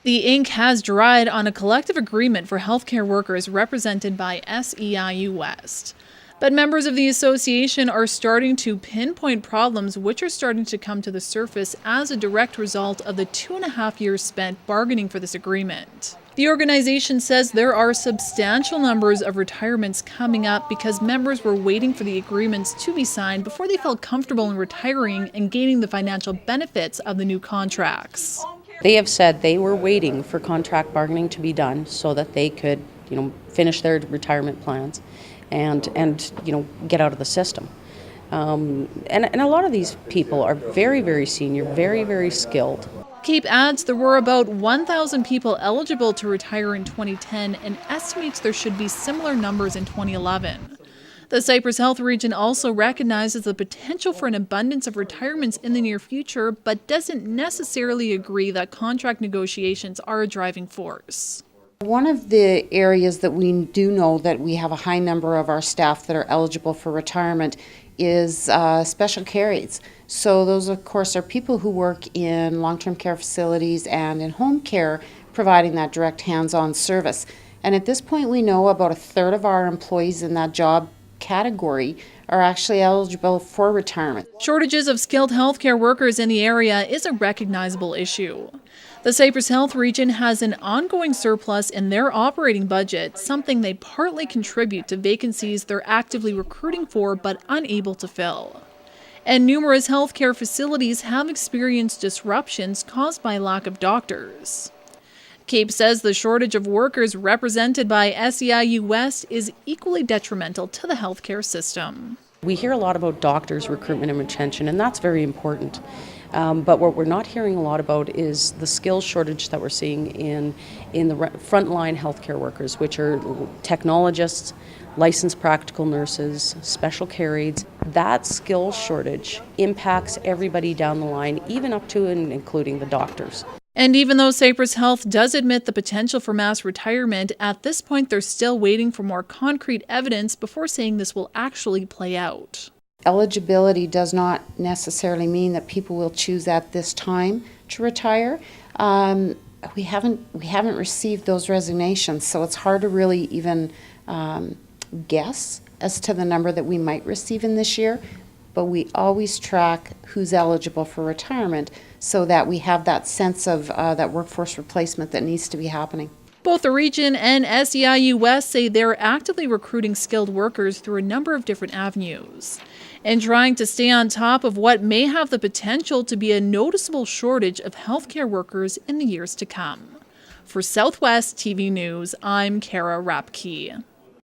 The ink has dried on a collective agreement for healthcare workers represented by SEIU West. But members of the association are starting to pinpoint problems which are starting to come to the surface as a direct result of the 2.5 years spent bargaining for this agreement. The organization says there are substantial numbers of retirements coming up because members were waiting for the agreements to be signed before they felt comfortable in retiring and gaining the financial benefits of the new contracts. They have said they were waiting for contract bargaining to be done so that they could, finish their retirement plans and get out of the system. And a lot of these people are very, very senior, very, very skilled. CAPE adds there were about 1,000 people eligible to retire in 2010 and estimates there should be similar numbers in 2011. The Cypress Health region also recognizes the potential for an abundance of retirements in the near future, but doesn't necessarily agree that contract negotiations are a driving force. One of the areas that we do know that we have a high number of our staff that are eligible for retirement is special care aides. So those, of course, are people who work in long-term care facilities and in home care, providing that direct hands-on service. And at this point, we know about a third of our employees in that job category are actually eligible for retirement. Shortages of skilled healthcare workers in the area is a recognizable issue. The Cypress Health region has an ongoing surplus in their operating budget, something they partly contribute to vacancies they're actively recruiting for but unable to fill. And numerous healthcare facilities have experienced disruptions caused by lack of doctors. CAPE says the shortage of workers represented by SEIU West is equally detrimental to the healthcare system. We hear a lot about doctors' recruitment and retention, and that's very important. But what we're not hearing a lot about is the skills shortage that we're seeing in the frontline healthcare workers, which are technologists, licensed practical nurses, special care aides. That skills shortage impacts everybody down the line, even up to and including the doctors. And even though Cypress Health does admit the potential for mass retirement, at this point they're still waiting for more concrete evidence before saying this will actually play out. Eligibility does not necessarily mean that people will choose at this time to retire. We haven't received those resignations, so it's hard to really even guess as to the number that we might receive in this year. But we always track who's eligible for retirement so that we have that sense of that workforce replacement that needs to be happening. Both the region and SEIU West say they're actively recruiting skilled workers through a number of different avenues and trying to stay on top of what may have the potential to be a noticeable shortage of healthcare workers in the years to come. For Southwest TV News, I'm Kara Rapke.